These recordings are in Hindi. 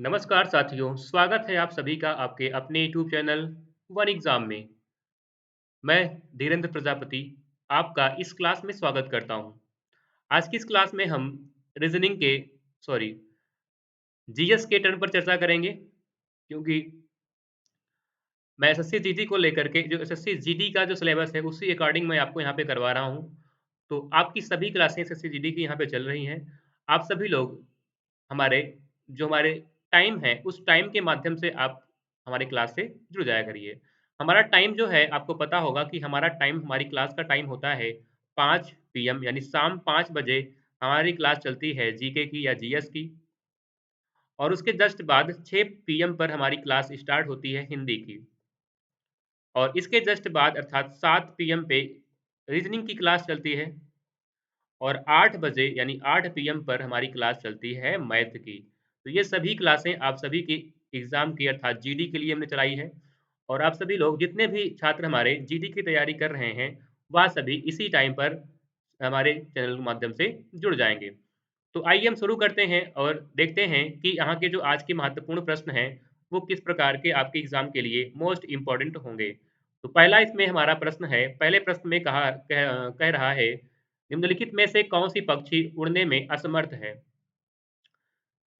नमस्कार साथियों, स्वागत है आप सभी का आपके अपने यूट्यूब चैनल वन एग्जाम में। मैं धीरेन्द्र प्रजापति आपका इस क्लास में स्वागत करता हूं। आज की इस क्लास में हम रीजनिंग के सॉरी जीएस के टर्न पर चर्चा करेंगे, क्योंकि मैं एसएससी जीडी को लेकर के जो एसएससी जीडी का जो सिलेबस है उसी अकॉर्डिंग मैं आपको यहाँ पे करवा रहा हूँ। तो आपकी सभी क्लासें एसएससी जीडी की यहाँ पे चल रही हैं। आप सभी लोग हमारे हमारे टाइम है, उस टाइम के माध्यम से आप हमारी क्लास से जुड़ जाया करिए। हमारा टाइम जो है आपको पता होगा कि हमारा टाइम हमारी क्लास का टाइम होता है 5 पीएम यानी शाम 5 बजे हमारी क्लास चलती है जीके की या जीएस की और उसके जस्ट बाद 6 पीएम पर हमारी क्लास स्टार्ट होती है हिंदी की और इसके जस्ट बाद अर्थात 7 पीएम पे रीजनिंग की क्लास चलती है और 8 बजे यानी 8 पीएम पर हमारी क्लास चलती है मैथ की। तो ये सभी क्लासें आप सभी की एग्ज़ाम की अर्थात जीडी के लिए हमने चलाई है और आप सभी लोग जितने भी छात्र हमारे जीडी की तैयारी कर रहे हैं, वह सभी इसी टाइम पर हमारे चैनल के माध्यम से जुड़ जाएँगे। तो आइए हम शुरू करते हैं और देखते हैं कि यहाँ के जो आज के महत्वपूर्ण प्रश्न हैं, वो किस प्रकार के आपके एग्ज़ाम के लिए मोस्ट इम्पोर्टेंट होंगे। तो पहला इसमें हमारा प्रश्न है, पहले प्रश्न में कह रहा है, निम्नलिखित में से कौन-सी पक्षी उड़ने में असमर्थ है?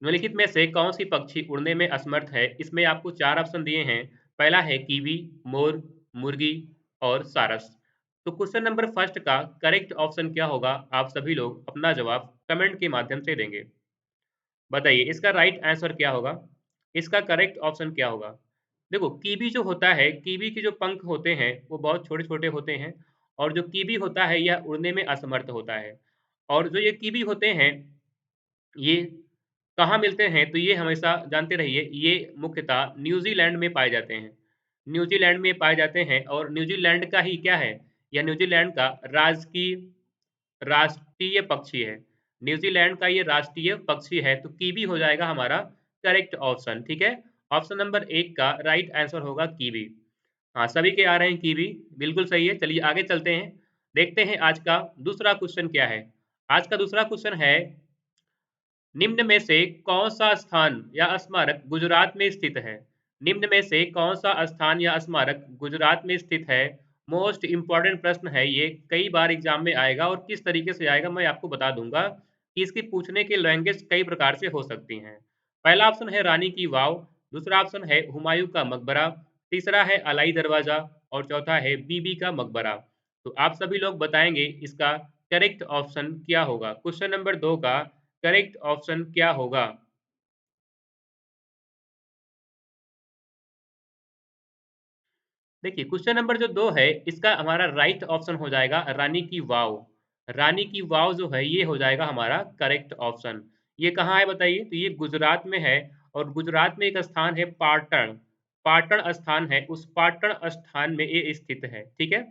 निम्नलिखित में से कौन-सी पक्षी उड़ने में असमर्थ है? इसमें आपको 4 ऑप्शन दिए हैं। पहला है कीवी, मोर, मुर्गी और सारस। तो क्वेश्चन नंबर फर्स्ट का करेक्ट ऑप्शन क्या होगा? आप सभी लोग अपना जवाब कमेंट के माध्यम से देंगे। बताइए इसका राइट आंसर क्या होगा? इसका करेक्ट ऑप्शन क्या होगा? देखो कीवी जो होता है, कीवी के जो पंख होते हैं, वो बहुत छोटे-छोटे होते हैं और जो कीवी होता है यह उड़ने में असमर्थ होता है। और जो ये कीवी होते हैं, ये कहाँ मिलते हैं? तो ये हमेशा जानते रहिए, ये मुख्यतः न्यूज़ीलैंड में पाए जाते हैं। न्यूज़ीलैंड में पाए जाते हैं और न्यूज़ीलैंड का ही क्या है? यह न्यूज़ीलैंड का राष्ट्रीय पक्षी है। न्यूज़ीलैंड का ये राष्ट्रीय पक्षी है, तो कीवी हो जाएगा हमारा करेक्ट ऑप्शन, ठीक है? ऑप्शन नंबर 1 का राइट आंसर होगा कीवी। हाँ, सभी के आ रहे हैं कीवी, बिल्कुल सही है। चलिए आगे चलते हैं, देखते हैं आज का दूसरा क्वेश्चन क्या है? आज का दूसरा क्वेश्चन है, निम्न में से कौन-सा स्थान या स्मारक गुजरात में स्थित है? निम्न में से कौन-सा स्थान या स्मारक गुजरात में स्थित है? मोस्ट इम्पोर्टेंट प्रश्न है ये, कई बार एग्ज़ाम में आएगा और किस तरीके से आएगा मैं आपको बता दूँगा कि इसकी पूछने की लैंग्वेज कई प्रकार से हो सकती हैं। पहला ऑप्शन है रानी की वाव, दूसरा ऑप्शन है हुमायूँ का मकबरा, तीसरा है अलाई दरवाज़ा और चौथा है बीबी का मकबरा। तो आप सभी लोग बताएँगे इसका करेक्ट ऑप्शन क्या होगा? क्वेश्चन नंबर 2 का करेक्ट ऑप्शन क्या होगा? देखिए क्वेश्चन नंबर जो 2 है इसका हमारा राइट ऑप्शन हो जाएगा रानी की वाव। रानी की वाव जो है ये हो जाएगा हमारा करेक्ट ऑप्शन। ये कहाँ है बताइए? तो ये गुजरात में है और गुजरात में एक स्थान है पाटण। पाटण स्थान है, उस पाटण स्थान में ये स्थित है, ठीक है?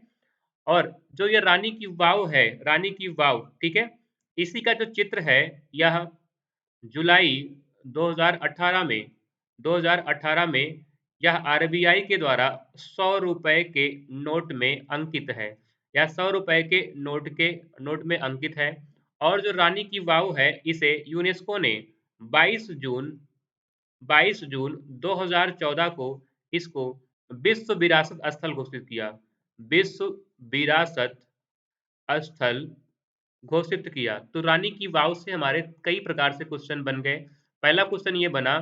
और जो ये रानी की वाव है, रानी की वाव, ठीक है? इसी का जो चित्र है यह जुलाई 2018 में 2018 में यह आरबीआई के द्वारा 100 रुपए के नोट में अंकित है। यह 100 रुपए के नोट में अंकित है और जो रानी की वाव है इसे यूनेस्को ने 22 जून 22 जून 2014 को इसको विश्व विरासत स्थल घोषित किया। विश्व विरासत स्थल घोषित किया। तो रानी की वाव से हमारे कई प्रकार से क्वेश्चन बन गए। पहला क्वेश्चन ये बना,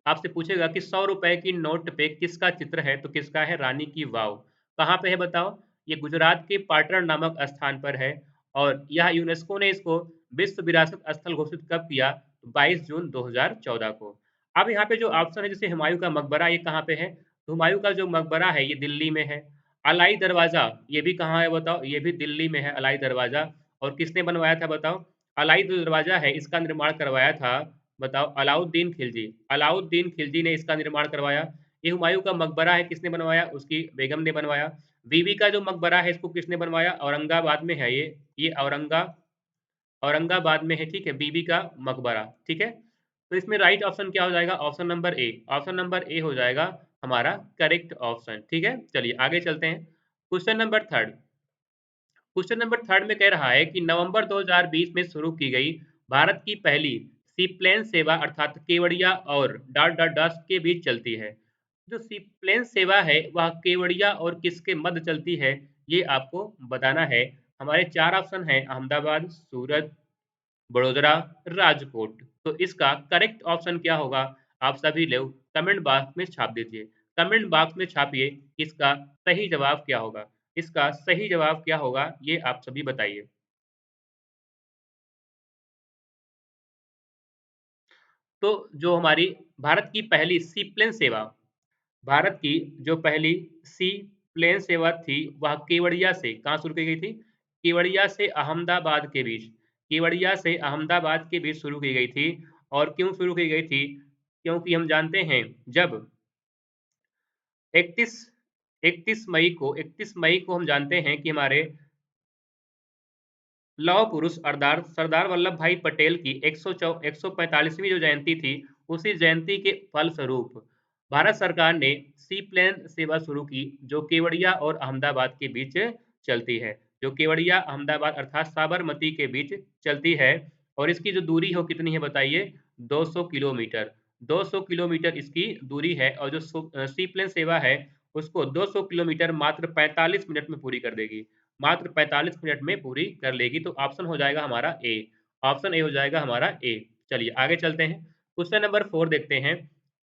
आपसे पूछेगा कि 100 रुपए की नोट पे किसका चित्र है? तो किसका है? रानी की वाव। कहाँ पे है बताओ? ये गुजरात के पाटण नामक स्थान पर है और यह यूनेस्को ने इसको विश्व विरासत स्थल घोषित कब किया? 22 जून 2014 को। अब यहाँ पे जो ऑप्शन है जैसे हुमायूँ का मकबरा ये कहाँ पे है? तो हुमायूँ का जो मकबरा है ये दिल्ली में है। अलाई दरवाज़ा ये भी कहाँ है बताओ? ये भी दिल्ली में है अलाई दरवाज़ा और किसने बनवाया था बताओ? अलाई जो दरवाज़ा है इसका निर्माण करवाया था बताओ अलाउद्दीन खिलजी। अलाउद्दीन खिलजी ने इसका निर्माण करवाया। ये हुमायूँ का मकबरा है किसने बनवाया? उसकी बेगम ने बनवाया। बीबी का जो मकबरा है इसको किसने बनवाया? औरंगाबाद में है ये औरंगाबाद में है, ठीक है? बीबी का मकबरा, ठीक है? तो इसमें राइट ऑप्शन क्या हो जाएगा? Option number A. Option number A हो जाएगा हमारा करेक्ट ऑप्शन, ठीक है? चलिए आगे चलते हैं। क्वेश्चन नंबर 3 क्वेश्चन नंबर 3 में कह रहा है कि नवंबर 2020 में शुरू की गई भारत की पहली सी प्लेन सेवा अर्थात केवड़िया और डॉट डॉट डॉट के बीच चलती है। जो सी प्लेन सेवा है वह केवड़िया और किसके मध्य चलती है, ये आपको बताना है। हमारे 4 ऑप्शन हैं अहमदाबाद, सूरत, वडोदरा, राजकोट। तो इसका करेक्ट ऑप्शन क्या होगा? आप सभी लोग कमेंट बॉक्स में छाप दीजिए। कमेंट बॉक्स में छापिए इसका सही जवाब क्या होगा? इसका सही जवाब क्या होगा ये आप सभी बताइए। तो जो हमारी भारत की पहली सी प्लेन सेवा, भारत की जो पहली सी प्लेन सेवा थी वह केवड़िया से कहाँ शुरू की गई थी? केवड़िया से अहमदाबाद के बीच, केवड़िया से अहमदाबाद के बीच शुरू की गई थी। और क्यों शुरू की गई थी? क्योंकि हम जानते हैं जब 31 31 मई को हम जानते हैं कि हमारे लौह पुरुष सरदार सरदार वल्लभ भाई पटेल की 145वीं जो जयंती थी, उसी जयंती के फलस्वरूप भारत सरकार ने सी प्लेन सेवा शुरू की, जो केवड़िया और अहमदाबाद के बीच चलती है। जो केवड़िया अहमदाबाद अर्थात साबरमती के बीच चलती है। और इसकी जो दूरी हो कितनी है बताइए? 200 किलोमीटर। 200 किलोमीटर इसकी दूरी है और जो सी प्लेन सेवा है उसको 200 किलोमीटर मात्र 45 मिनट में पूरी कर देगी। मात्र 45 मिनट में पूरी कर लेगी। तो ऑप्शन हो जाएगा हमारा ए। ऑप्शन ए हो जाएगा हमारा ए। चलिए आगे चलते हैं। क्वेश्चन नंबर 4 देखते हैं।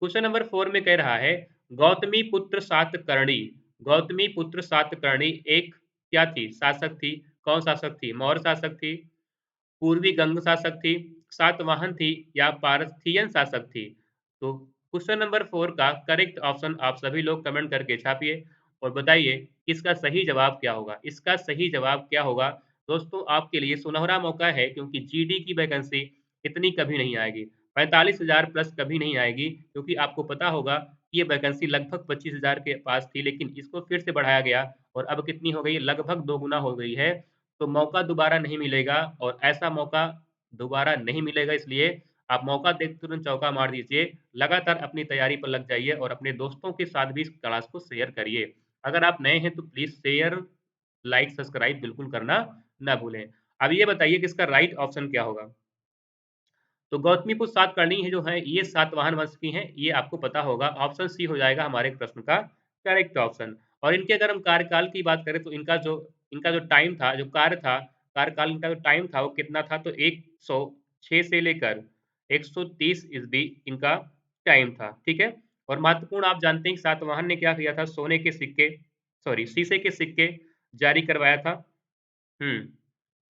क्वेश्चन नंबर 4 में कह रहा है गौतमी पुत्र सातकर्णी। गौतमी पुत्र सातकर्णी एक क्या थी? शासक थी। कौन शासक थी? मौर्य शासक थी, पूर्वी गंग शासक थी, सातवाहन थी या पारथियन शासक थी। तो क्वेश्चन नंबर 4 का करेक्ट ऑप्शन आप सभी लोग कमेंट करके छापिए और बताइए इसका सही जवाब क्या होगा? इसका सही जवाब क्या होगा? दोस्तों आपके लिए सुनहरा मौका है क्योंकि जीडी की वैकेंसी इतनी कभी नहीं आएगी। 45,000 प्लस कभी नहीं आएगी क्योंकि आपको पता होगा कि ये वैकेंसी लगभग 25,000 के पास थी, लेकिन इसको फिर से बढ़ाया गया और अब कितनी हो गई? लगभग दोगुना हो गई है। तो मौका दोबारा नहीं मिलेगा और ऐसा मौका दोबारा नहीं मिलेगा, इसलिए आप मौका देख तुरंत चौका मार दीजिए। लगातार अपनी तैयारी पर लग जाइए और अपने दोस्तों के साथ भी इस क्लास को शेयर करिए। अगर आप नए हैं तो प्लीज़ शेयर, लाइक, सब्सक्राइब बिल्कुल करना ना भूलें। अब ये बताइए कि इसका राइट ऑप्शन क्या होगा? तो गौतमीपुत्र सातकर्णी है जो है ये सातवाहन वंश की हैं, ये आपको पता होगा। ऑप्शन सी हो जाएगा हमारे प्रश्न का करेक्ट ऑप्शन। और इनके अगर हम कार्यकाल की बात करें तो इनका जो टाइम था, जो कार्य था, कार्यकाल इनका जो टाइम था वो कितना था? तो 106 से लेकर 130 ईस्वी इनका टाइम था, ठीक है? और महत्वपूर्ण आप जानते हैं कि सातवाहन ने क्या किया था? सोने के सिक्के, सॉरी शीशे के सिक्के जारी करवाया था। हुँ।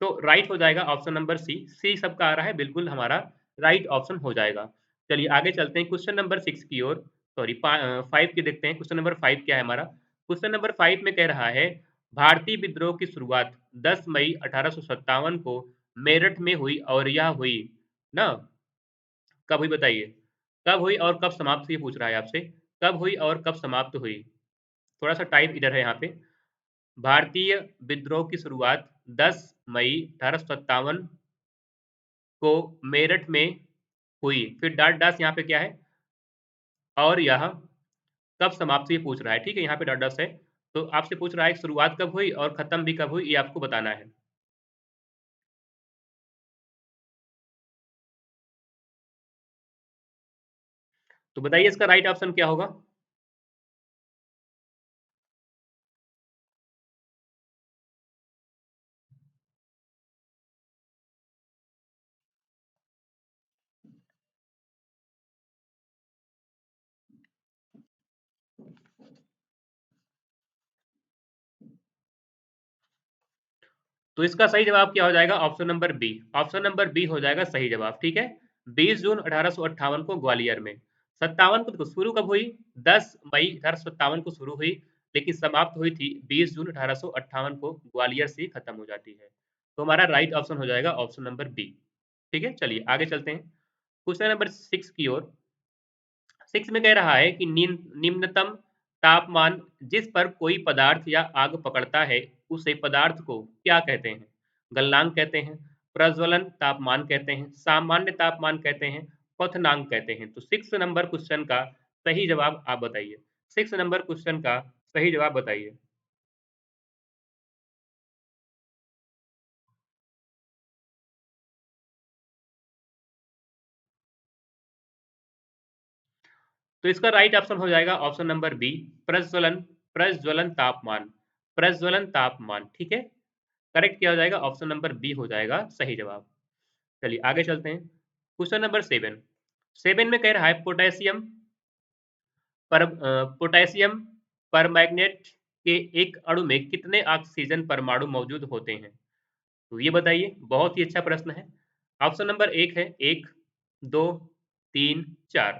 तो राइट हो जाएगा ऑप्शन नंबर सी। सी सबका आ रहा है, बिल्कुल हमारा राइट ऑप्शन हो जाएगा। चलिए आगे चलते हैं क्वेश्चन नंबर 6 की ओर, सॉरी 5 की देखते हैं। क्वेश्चन नंबर 5 क्या है हमारा? क्वेश्चन नंबर 5 में कह रहा है भारतीय विद्रोह की शुरुआत 10 मई 1857 को मेरठ में हुई और यह हुई ना, कब हुई बताइए? कब हुई और कब समाप्त हुई पूछ रहा है आपसे। कब हुई और कब समाप्त हुई? थोड़ा-सा टाइप इधर है यहाँ पे। भारतीय विद्रोह की शुरुआत 10 मई 1857 को मेरठ में हुई। फिर डॉट डैश यहाँ पे क्या है? और यह कब समाप्त हुई पूछ रहा है, ठीक है? यहाँ पे डॉट डैश है। तो आपसे पूछ रहा है कि शुरुआत कब हुई और खत्म भी कब हुई, ये आपको बताना है। तो बताइए इसका राइट ऑप्शन क्या होगा? तो इसका सही जवाब क्या हो जाएगा? Option number B. Option number B हो जाएगा सही जवाब, ठीक है? 20 जून 1858 को ग्वालियर में। 57 को देखो शुरू कब हुई? 10 मई 1857 को शुरू हुई, लेकिन समाप्त हुई थी 20 जून 1858 को, ग्वालियर से खत्म हो जाती है। तो हमारा राइट ऑप्शन हो जाएगा ऑप्शन नंबर बी। ठीक है? चलिए आगे चलते हैं। क्वेश्चन नंबर 6 की ओर। 6 में कह रहा है कि निम्नतम तापमान जिस पर कोई पदार्थ या आग पकड़ता है, उसे पदार्थ को क्या कहते हैं? गलनांक कहते हैं, प्रज्वलन तापमान कहते हैं, सामान्य तापमान कहते हैं, क्वथनांक कहते हैं। तो 6 नंबर क्वेश्चन का सही जवाब आप बताइए। 6 नंबर क्वेश्चन का सही जवाब बताइए। तो इसका राइट ऑप्शन हो जाएगा ऑप्शन नंबर बी, प्रज्वलन, प्रज्वलन तापमान, प्रज्वलन तापमान। ठीक है, करेक्ट क्या हो जाएगा, ऑप्शन नंबर बी हो जाएगा सही जवाब। चलिए आगे चलते हैं। क्वेश्चन नंबर 7, 7 में कह रहा है पोटेशियम पोटेशियम परमैंगनेट के एक अणु में कितने ऑक्सीजन परमाणु मौजूद होते हैं? तो ये बताइए, बहुत ही अच्छा प्रश्न है। ऑप्शन नंबर एक है, एक, दो, तीन, चार।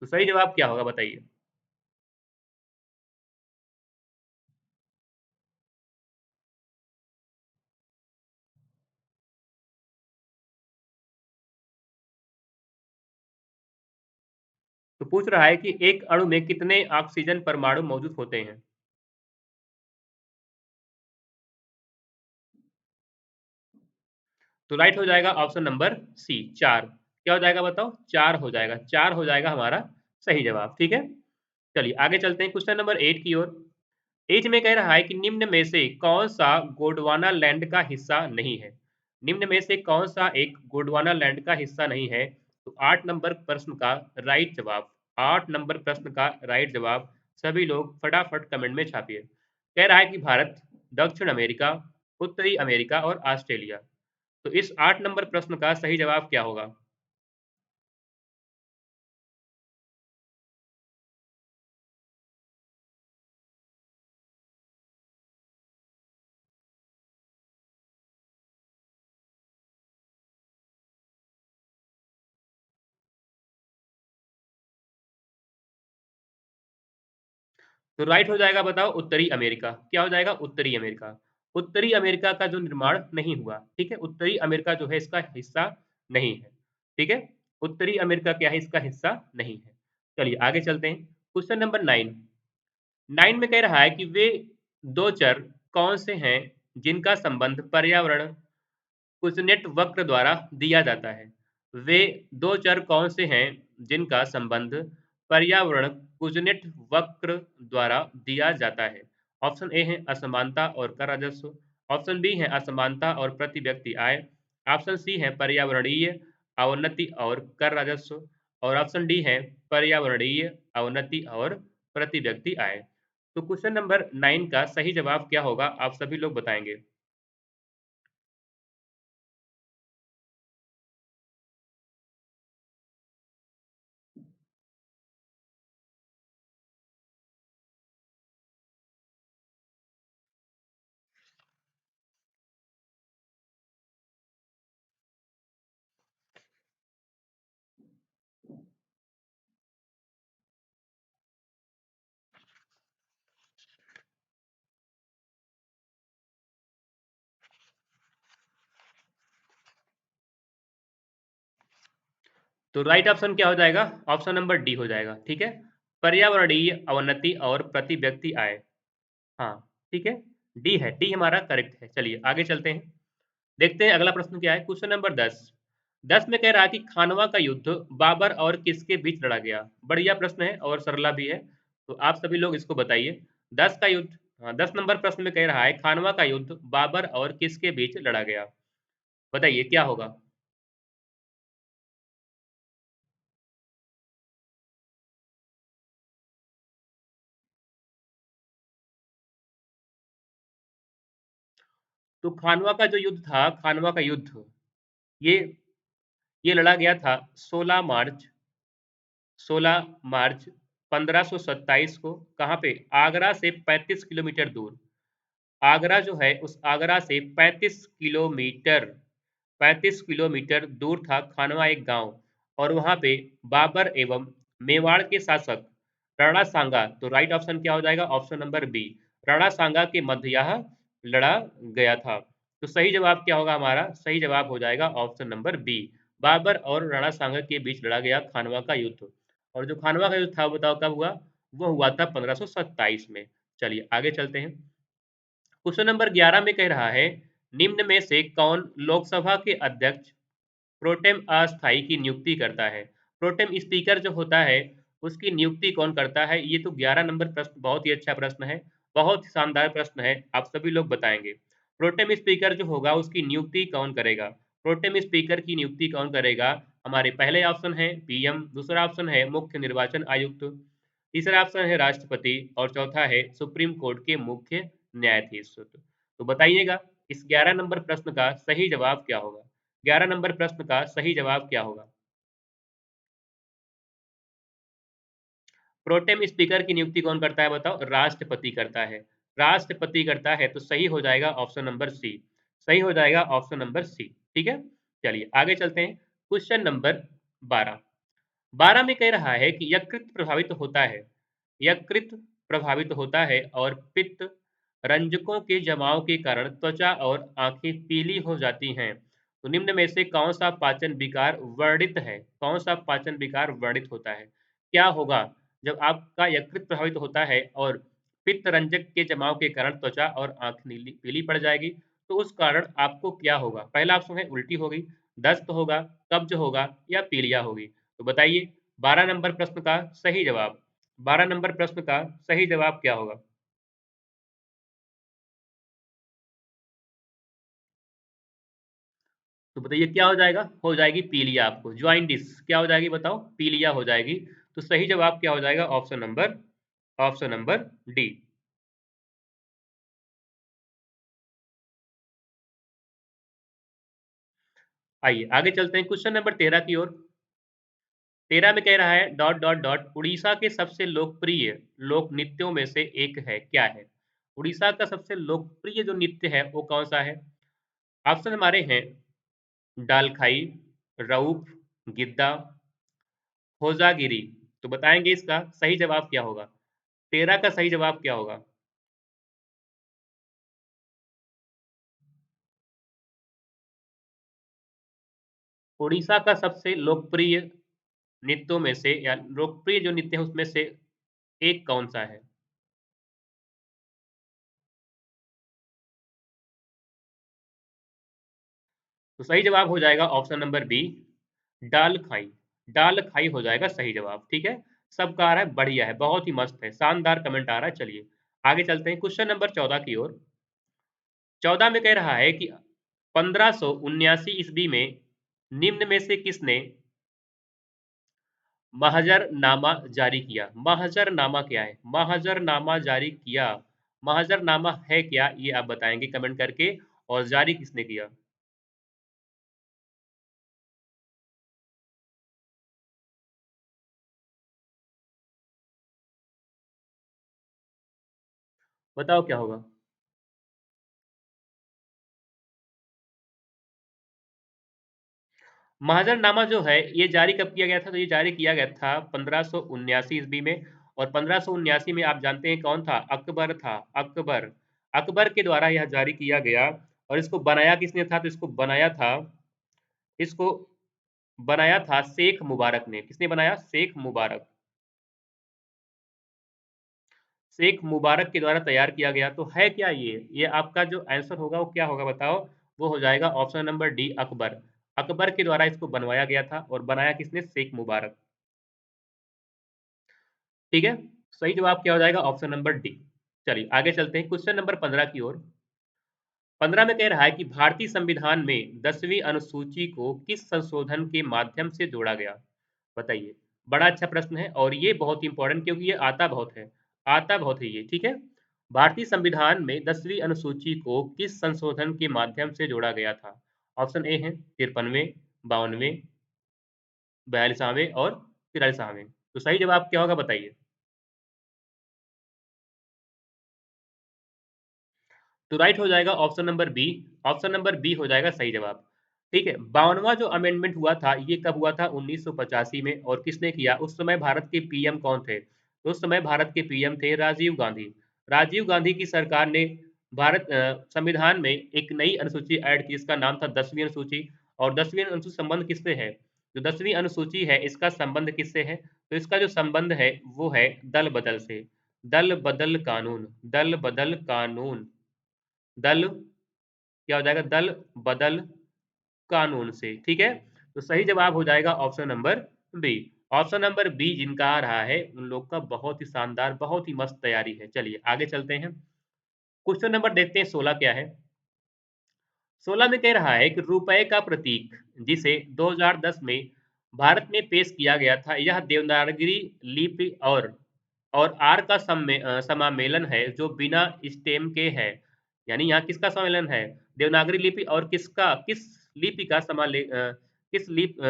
तो सही जवाब क्या होगा बताइए। तो पूछ रहा है कि एक अणु में कितने ऑक्सीजन परमाणु मौजूद होते हैं। तो राइट हो जाएगा ऑप्शन नंबर सी, चार। क्या हो जाएगा बताओ, चार हो जाएगा, चार हो जाएगा हमारा सही जवाब। ठीक है, चलिए आगे चलते हैं क्वेश्चन नंबर 8 की ओर। 8 में कह रहा है कि निम्न में से कौन सा गोंडवाना लैंड का हिस्सा नहीं है? निम्न में से कौन सा एक गोंडवाना लैंड का हिस्सा नहीं है? तो 8 नंबर प्रश्न का राइट जवाब, 8 नंबर प्रश्न का राइट जवाब सभी लोग फटाफट कमेंट में छापिए। कह रहा है कि भारत, दक्षिण अमेरिका, उत्तरी अमेरिका और ऑस्ट्रेलिया। तो इस 8 नंबर प्रश्न का सही जवाब क्या होगा? तो राइट हो जाएगा बताओ उत्तरी अमेरिका। क्या हो जाएगा, उत्तरी अमेरिका। उत्तरी अमेरिका का जो निर्माण नहीं हुआ, ठीक है, उत्तरी अमेरिका जो है इसका हिस्सा नहीं है। ठीक है, उत्तरी अमेरिका क्या है, इसका हिस्सा नहीं है। चलिए आगे चलते हैं। क्वेश्चन नंबर 9, 9 में कह रहा है कि वे दो चर कौन से हैं जिनका संबंध पर्यावरण कुजनेट वक्र द्वारा दिया जाता है? वे दो चर कौन से हैं जिनका संबंध पर्यावरण कुजनेट वक्र द्वारा दिया जाता है? ऑप्शन ए है असमानता और कर राजस्व, ऑप्शन बी है असमानता और प्रति व्यक्ति आय, ऑप्शन सी है पर्यावरणीय अवनति और कर राजस्व, और ऑप्शन डी है पर्यावरणीय अवनति और प्रति व्यक्ति आय। तो क्वेश्चन नंबर 9 का सही जवाब क्या होगा, आप सभी लोग बताएंगे। तो राइट ऑप्शन क्या हो जाएगा, ऑप्शन नंबर डी हो जाएगा। ठीक है, पर्यावरणीय अवनति और प्रति व्यक्ति आय। हाँ, ठीक है, डी है, डी हमारा करेक्ट है। चलिए आगे चलते हैं, देखते हैं अगला प्रश्न क्या है। क्वेश्चन नंबर 10, 10 में कह रहा है कि खानवा का युद्ध बाबर और किसके बीच लड़ा गया? बढ़िया प्रश्न है और सरला भी है, तो आप सभी लोग इसको बताइए। 10 का युद्ध, हाँ, 10 नंबर प्रश्न में कह रहा है खानवा का युद्ध बाबर और किसके बीच लड़ा गया? बताइए क्या होगा। तो खानवा का जो युद्ध था, खानवा का युद्ध, ये ये लड़ा गया था 16 मार्च, 16 मार्च 1527 को। कहाँ पे, आगरा से 35 किलोमीटर दूर। आगरा जो है उस आगरा से 35 किलोमीटर, 35 किलोमीटर दूर था खानवा एक गांव, और वहां पे बाबर एवं मेवाड़ के शासक राणा सांगा, तो राइट ऑप्शन क्या हो जाएगा, ऑप्शन नंबर बी, राणा सांगा के मध्य यह लड़ा गया था। तो सही जवाब क्या होगा हमारा, सही जवाब हो जाएगा ऑप्शन नंबर बी, बाबर और राणा सांगा के बीच लड़ा गया खानवा का युद्ध। और जो खानवा का युद्ध था बताओ कब हुआ, वो हुआ था 1527 में। चलिए आगे चलते हैं। क्वेश्चन नंबर 11 में कह रहा है निम्न में से कौन लोकसभा के अध्यक्ष प्रोटेम अस्थाई की नियुक्ति करता है? प्रोटेम स्पीकर जो होता है उसकी नियुक्ति कौन करता है? ये तो 11 नंबर प्रश्न बहुत ही अच्छा प्रश्न है, बहुत ही शानदार प्रश्न है, आप सभी लोग बताएंगे। प्रोटेम स्पीकर जो होगा उसकी नियुक्ति कौन करेगा? प्रोटेम स्पीकर की नियुक्ति कौन करेगा? हमारे पहले ऑप्शन है पीएम, दूसरा ऑप्शन है मुख्य निर्वाचन आयुक्त, तीसरा ऑप्शन है राष्ट्रपति और चौथा है सुप्रीम कोर्ट के मुख्य न्यायाधीश। तो बताइएगा इस 11 नंबर प्रश्न का सही जवाब क्या होगा? 11 नंबर प्रश्न का सही जवाब क्या होगा? प्रोटेम स्पीकर की नियुक्ति कौन करता है बताओ? राष्ट्रपति करता है। राष्ट्रपति करता है तो सही हो जाएगा ऑप्शन नंबर सी। सही हो जाएगा ऑप्शन नंबर सी। ठीक है, चलिए आगे चलते हैं। Question number 12। 12 में कह रहा है कि यकृत प्रभावित होता है, यकृत प्रभावित होता है और पित्त रंजकों के जमाव के कारण त्वचा और आंखें पीली हो जाती हैं। तो निम्न में से कौन सा पाचन विकार वर्णित है? कौन सा पाचन विकार वर्णित होता है? क्या होगा जब आपका यकृत प्रभावित होता है और पित्त रंजक के जमाव के कारण त्वचा और आंख नीली पीली पड़ जाएगी? तो उस कारण आपको क्या होगा? पहला ऑप्शन है उल्टी होगी, दस्त होगा, कब्ज होगा या पीलिया होगी। तो बताइए 12 नंबर प्रश्न का सही जवाब, 12 नंबर प्रश्न का सही जवाब क्या होगा? तो बताइए क्या हो जाएगा? हो जाएगी पीलिया आपको, जॉइंटिस क्या हो जाएगी बताओ? पीलिया हो जाएगी। तो सही जवाब क्या हो जाएगा? Option number D. आइए आगे चलते हैं क्वेश्चन नंबर 13 की ओर। 13 में कह रहा है डॉट डॉट डॉट उड़ीसा के सबसे लोकप्रिय लोक नृत्यों में से एक है, क्या है? उड़ीसा का सबसे लोकप्रिय जो नृत्य है वो कौन सा है? ऑप्शन हमारे हैं डालखाई, रऊफ, गिद्दा, होजागिरी। तो बताएंगे इसका सही जवाब क्या होगा? 13 का सही जवाब क्या होगा? उड़ीसा का सबसे लोकप्रिय नृत्यों में से या लोकप्रिय जो नृत्य है उसमें से एक कौन सा है? तो सही जवाब हो जाएगा ऑप्शन नंबर बी, डाल खाई। डाल खाई हो जाएगा सही जवाब। ठीक है, सबका आ रहा है, बढ़िया है, बहुत ही मस्त है, शानदार कमेंट आ रहा है। चलिए आगे चलते हैं क्वेश्चन नंबर 14 की ओर। 14 में कह रहा है कि 1579 ईस्वी में निम्न में से किसने महाजरनामा जारी किया? महाजरनामा क्या है? महाजरनामा जारी किया, महाजरनामा है क्या ये आप बताएंगे कमेंट करके, और जारी किसने किया? बताओ क्या होगा? महाजरनामा जो है ये जारी कब किया गया था? तो ये जारी किया गया था 1579 ईस्वी में। और 1579 में आप जानते हैं कौन था? अकबर था, अकबर। अकबर के द्वारा यह जारी किया गया। और इसको बनाया किसने था? तो इसको बनाया था शेख मुबारक ने। किसने बनाया? शेख मुबारक। शेख मुबारक के द्वारा तैयार किया गया। तो है क्या ये आपका जो आंसर होगा वो क्या होगा बताओ? वो हो जाएगा option number D, Akbar. Akbar के द्वारा इसको बनवाया गया था और बनाया किसने? शेख मुबारक। ठीक है, सही जवाब क्या हो जाएगा? Option number D. चलिए आगे चलते हैं क्वेश्चन नंबर 15 की ओर। 15 में कह रहा है कि भारतीय संविधान में 10वीं अनुसूची को किस संशोधन के माध्यम से जोड़ा गया? बताइए, बड़ा अच्छा प्रश्न है और ये बहुत इंपॉर्टेंट क्योंकि ये आता बहुत है, आता बहुत है ये। ठीक है, भारतीय संविधान में 10वीं अनुसूची को किस संशोधन के माध्यम से जोड़ा गया था? ऑप्शन ए है 53वें, 52वें, 42वें और 43वें। तो सही जवाब क्या होगा बताइए? तो राइट हो जाएगा option number B. Option number B हो जाएगा सही जवाब। ठीक है, 52वां जो अमेंडमेंट हुआ था ये कब हुआ था? 1985 में। और किसने किया? उस समय भारत के पीएम कौन थे? तो उस समय भारत के पीएम थे राजीव गांधी। राजीव गांधी की सरकार ने भारत संविधान में एक नई अनुसूची ऐड की, इसका नाम था 10वीं अनुसूची। और 10वीं अनुसूची संबंध किससे है? जो 10वीं अनुसूची है इसका संबंध किससे है? तो इसका जो संबंध है वो है दल बदल से। दल बदल कानून, दल बदल कानून, दल क्या हो जाएगा? दल बदल कानून से। ठीक है, तो सही जवाब हो जाएगा option number B. Option number B जिनका आ रहा है उन लोग का बहुत ही शानदार, बहुत ही मस्त तैयारी है। चलिए आगे चलते हैं। क्वेश्चन नंबर देखते हैं 16 क्या है। 16 में कह रहा है कि रुपए का प्रतीक जिसे 2010 में भारत में पेश किया गया था। यह देवनागरी लिपि और आर का समामेलन है जो बिना स्टेम के है। यानी यहाँ किसका सम्मेलन है? देवनागरी लिपि और किस लिपि का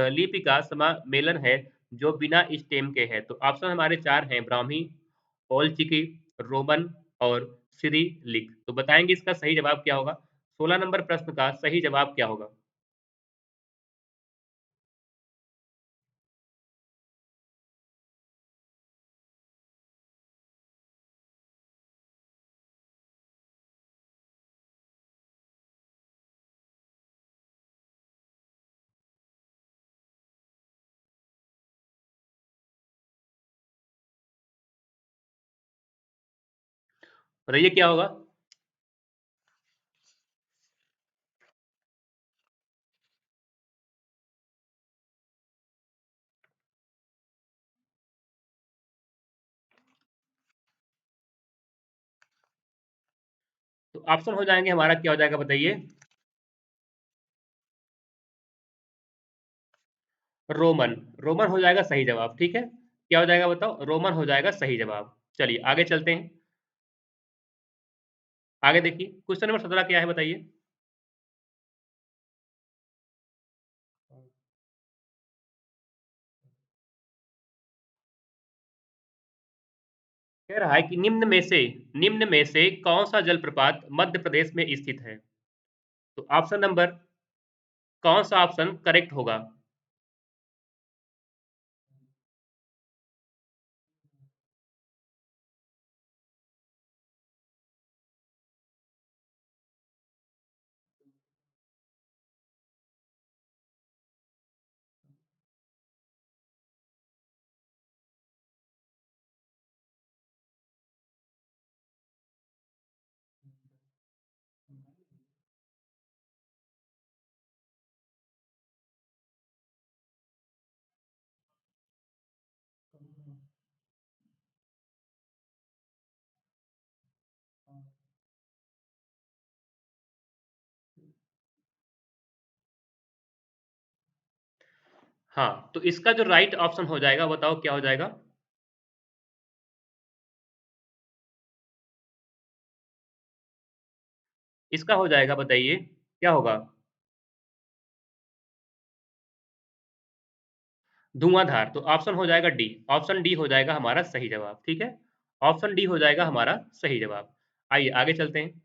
लिपि का समामेलन है जो बिना स्टेम के है? तो ऑप्शन हमारे चार हैं: ब्राह्मी, ओलचिकी, रोमन और सिरिलिक। तो बताएंगे इसका सही जवाब क्या होगा? 16 नंबर प्रश्न का सही जवाब क्या होगा? बताइए क्या होगा? तो ऑप्शन हो जाएंगे हमारा, क्या हो जाएगा बताइए? रोमन। रोमन हो जाएगा सही जवाब। ठीक है, क्या हो जाएगा बताओ? रोमन हो जाएगा सही जवाब। चलिए आगे चलते हैं। आगे देखिए, क्वेश्चन नंबर 17 क्या है बताइए? कह रहा है कि निम्न में से कौन सा जलप्रपात मध्य प्रदेश में स्थित है? तो ऑप्शन नंबर, कौन सा ऑप्शन करेक्ट होगा? हाँ, तो इसका जो राइट ऑप्शन हो जाएगा, बताओ क्या हो जाएगा? इसका हो जाएगा, बताइए क्या होगा? धुआंधार। तो ऑप्शन हो जाएगा डी। ऑप्शन डी हो जाएगा हमारा सही जवाब। ठीक है, ऑप्शन डी हो जाएगा हमारा सही जवाब। आइए आगे चलते हैं।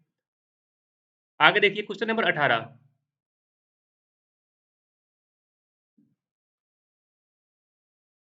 आगे देखिए क्वेश्चन नंबर 18।